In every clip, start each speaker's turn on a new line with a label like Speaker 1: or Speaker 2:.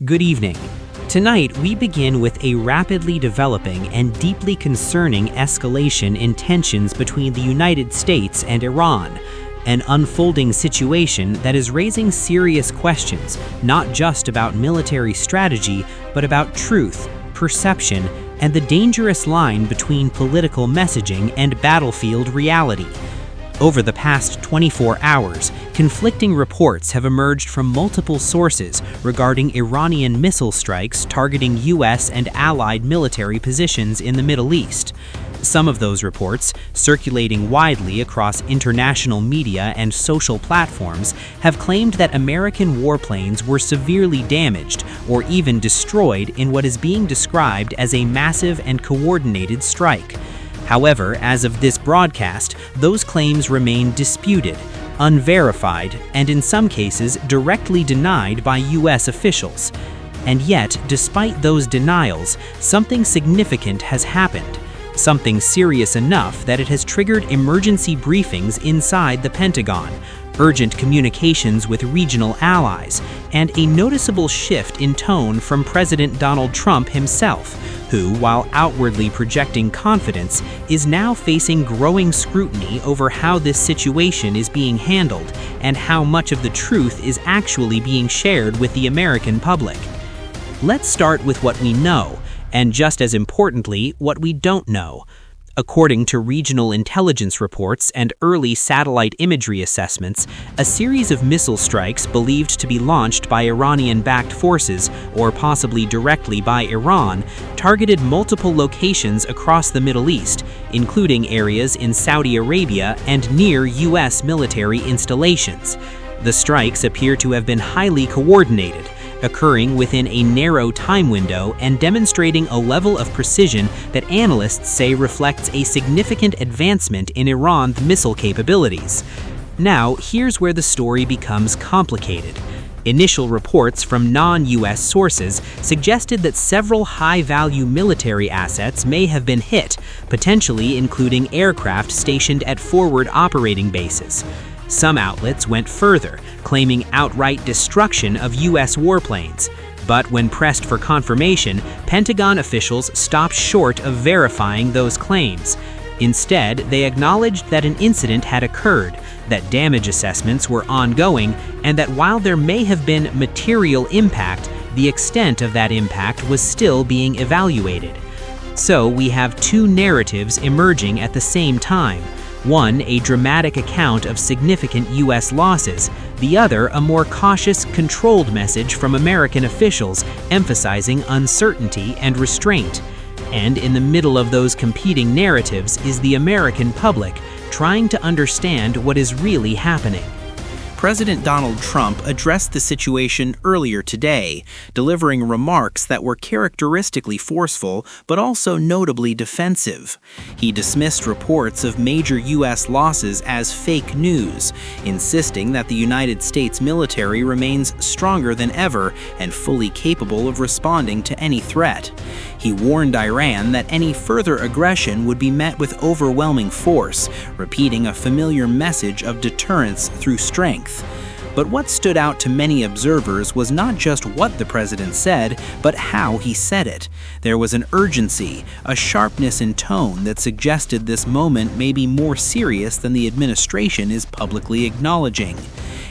Speaker 1: Good evening. Tonight, we begin with a rapidly developing and deeply concerning escalation in tensions between the United States and Iran, an unfolding situation that is raising serious questions, not just about military strategy, but about truth, perception, and the dangerous line between political messaging and battlefield reality. Over the past 24 hours, conflicting reports have emerged from multiple sources regarding Iranian missile strikes targeting U.S. and allied military positions in the Middle East. Some of those reports, circulating widely across international media and social platforms, have claimed that American warplanes were severely damaged or even destroyed in what is being described as a massive and coordinated strike. However, as of this broadcast, those claims remain disputed, unverified, and in some cases directly denied by U.S. officials. And yet, despite those denials, something significant has happened. Something serious enough that it has triggered emergency briefings inside the Pentagon, urgent communications with regional allies, and a noticeable shift in tone from President Donald Trump himself, who, while outwardly projecting confidence, is now facing growing scrutiny over how this situation is being handled and how much of the truth is actually being shared with the American public. Let's start with what we know, and just as importantly, what we don't know. According to regional intelligence reports and early satellite imagery assessments, a series of missile strikes believed to be launched by Iranian-backed forces, or possibly directly by Iran, targeted multiple locations across the Middle East, including areas in Saudi Arabia and near U.S. military installations. The strikes appear to have been highly coordinated, occurring within a narrow time window and demonstrating a level of precision that analysts say reflects a significant advancement in Iran's missile capabilities. Now, here's where the story becomes complicated. Initial reports from non-U.S. sources suggested that several high-value military assets may have been hit, potentially including aircraft stationed at forward operating bases. Some outlets went further, claiming outright destruction of U.S. warplanes. But when pressed for confirmation, Pentagon officials stopped short of verifying those claims. Instead, they acknowledged that an incident had occurred, that damage assessments were ongoing, and that while there may have been material impact, the extent of that impact was still being evaluated. So we have two narratives emerging at the same time. One, a dramatic account of significant U.S. losses, the other, a more cautious, controlled message from American officials emphasizing uncertainty and restraint. And in the middle of those competing narratives is the American public, trying to understand what is really happening. President Donald Trump addressed the situation earlier today, delivering remarks that were characteristically forceful but also notably defensive. He dismissed reports of major U.S. losses as fake news, insisting that the United States military remains stronger than ever and fully capable of responding to any threat. He warned Iran that any further aggression would be met with overwhelming force, repeating a familiar message of deterrence through strength. But what stood out to many observers was not just what the president said, but how he said it. There was an urgency, a sharpness in tone that suggested this moment may be more serious than the administration is publicly acknowledging.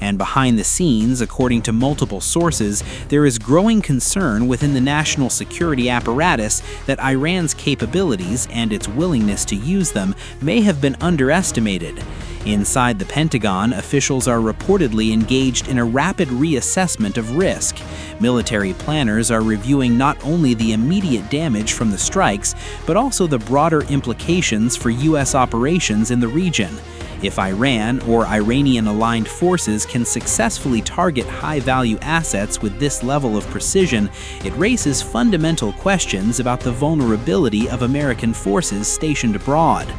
Speaker 1: And behind the scenes, according to multiple sources, there is growing concern within the national security apparatus that Iran's capabilities and its willingness to use them may have been underestimated. Inside the Pentagon, officials are reportedly engaged in a rapid reassessment of risk. Military planners are reviewing not only the immediate damage from the strikes, but also the broader implications for U.S. operations in the region. If Iran or Iranian-aligned forces can successfully target high-value assets with this level of precision, it raises fundamental questions about the vulnerability of American forces stationed abroad.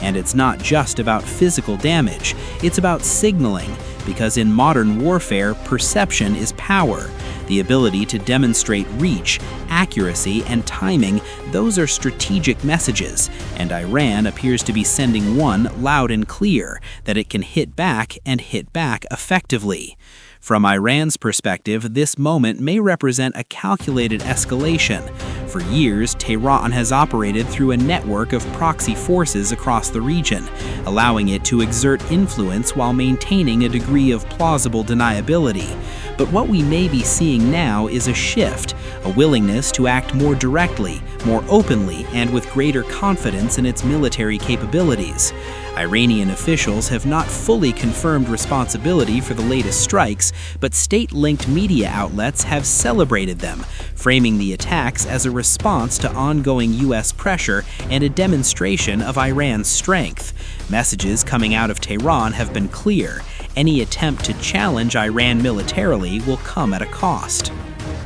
Speaker 1: And it's not just about physical damage, it's about signaling, because in modern warfare, perception is power. The ability to demonstrate reach, accuracy, and timing, those are strategic messages, and Iran appears to be sending one loud and clear, that it can hit back and hit back effectively. From Iran's perspective, this moment may represent a calculated escalation. For years, Tehran has operated through a network of proxy forces across the region, allowing it to exert influence while maintaining a degree of plausible deniability. But what we may be seeing now is a shift, a willingness to act more directly, more openly, and with greater confidence in its military capabilities. Iranian officials have not fully confirmed responsibility for the latest strikes, but state-linked media outlets have celebrated them, framing the attacks as a response to ongoing U.S. pressure and a demonstration of Iran's strength. Messages coming out of Tehran have been clear. Any attempt to challenge Iran militarily will come at a cost.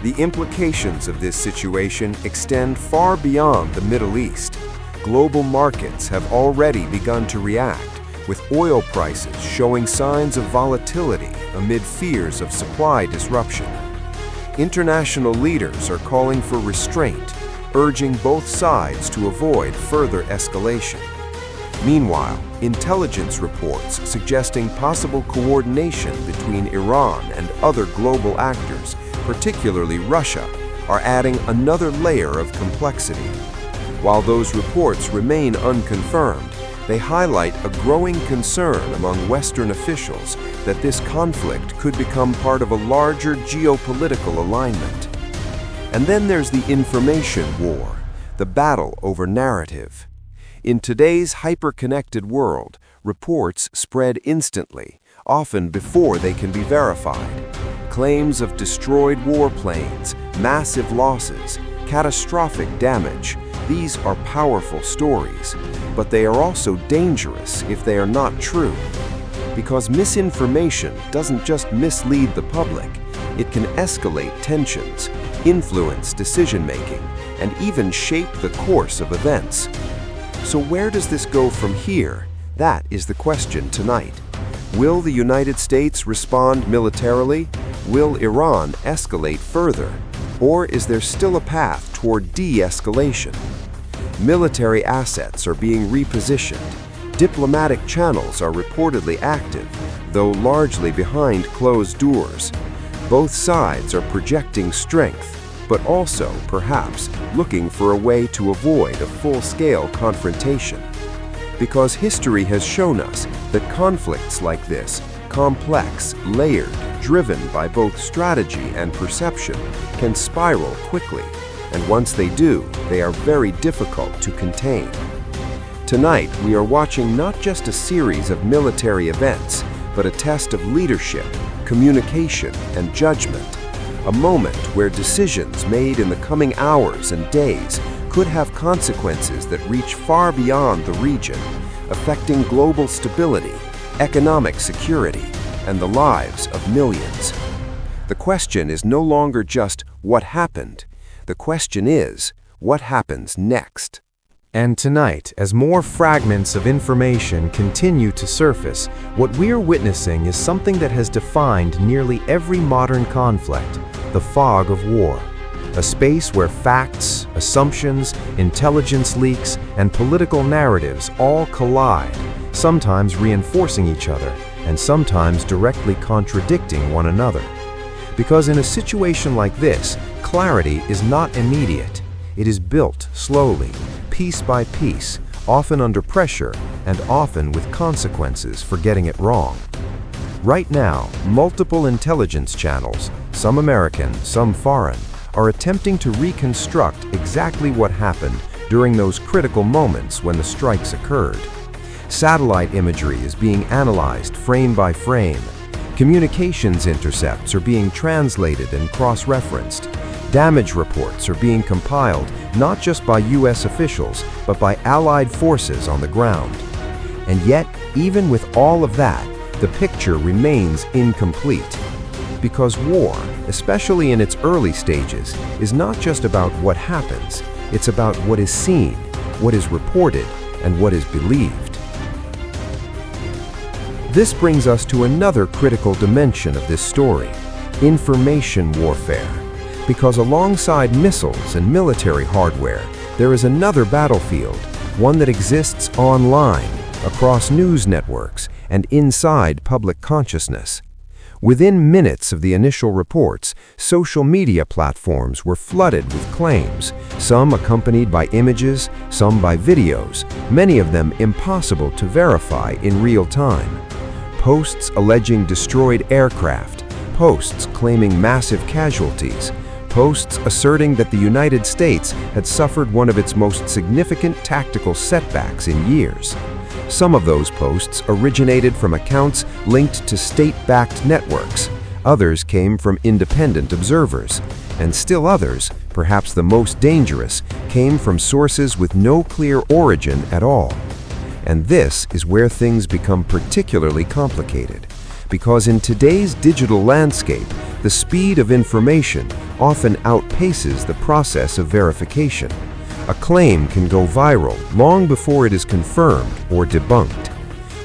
Speaker 2: The implications of this situation extend far beyond the Middle East. Global markets have already begun to react, with oil prices showing signs of volatility amid fears of supply disruption. International leaders are calling for restraint, urging both sides to avoid further escalation. Meanwhile, intelligence reports suggesting possible coordination between Iran and other global actors, particularly Russia, are adding another layer of complexity. While those reports remain unconfirmed, they highlight a growing concern among Western officials that this conflict could become part of a larger geopolitical alignment. And then there's the information war, the battle over narrative. In today's hyper-connected world, reports spread instantly, often before they can be verified. Claims of destroyed warplanes, massive losses, catastrophic damage, these are powerful stories, but they are also dangerous if they are not true. Because misinformation doesn't just mislead the public, it can escalate tensions, influence decision-making, and even shape the course of events. So where does this go from here? That is the question tonight. Will the United States respond militarily? Will Iran escalate further? Or is there still a path toward de-escalation? Military assets are being repositioned. Diplomatic channels are reportedly active, though largely behind closed doors. Both sides are projecting strength, but also, perhaps, looking for a way to avoid a full-scale confrontation. Because history has shown us that conflicts like this, complex, layered, driven by both strategy and perception, can spiral quickly, and once they do, they are very difficult to contain. Tonight, we are watching not just a series of military events, but a test of leadership, communication, and judgment. A moment where decisions made in the coming hours and days could have consequences that reach far beyond the region, affecting global stability, economic security, and the lives of millions. The question is no longer just what happened. The question is, what happens next? And tonight, as more fragments of information continue to surface, what we're witnessing is something that has defined nearly every modern conflict: the fog of war. A space where facts, assumptions, intelligence leaks, and political narratives all collide, sometimes reinforcing each other, and sometimes directly contradicting one another. Because in a situation like this, clarity is not immediate. It is built slowly, piece by piece, often under pressure, and often with consequences for getting it wrong. Right now, multiple intelligence channels, some American, some foreign, are attempting to reconstruct exactly what happened during those critical moments when the strikes occurred. Satellite imagery is being analyzed frame by frame. Communications intercepts are being translated and cross-referenced. Damage reports are being compiled not just by U.S. officials, but by allied forces on the ground. And yet, even with all of that, the picture remains incomplete. Because war, especially in its early stages, is not just about what happens, it's about what is seen, what is reported, and what is believed. This brings us to another critical dimension of this story: information warfare. Because alongside missiles and military hardware, there is another battlefield, one that exists online, across news networks, and inside public consciousness. Within minutes of the initial reports, social media platforms were flooded with claims, some accompanied by images, some by videos, many of them impossible to verify in real time. Posts alleging destroyed aircraft, posts claiming massive casualties, posts asserting that the United States had suffered one of its most significant tactical setbacks in years. Some of those posts originated from accounts linked to state-backed networks. Others came from independent observers. And still others, perhaps the most dangerous, came from sources with no clear origin at all. And this is where things become particularly complicated. Because in today's digital landscape, the speed of information often outpaces the process of verification. A claim can go viral long before it is confirmed or debunked,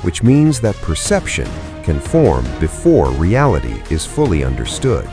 Speaker 2: which means that perception can form before reality is fully understood.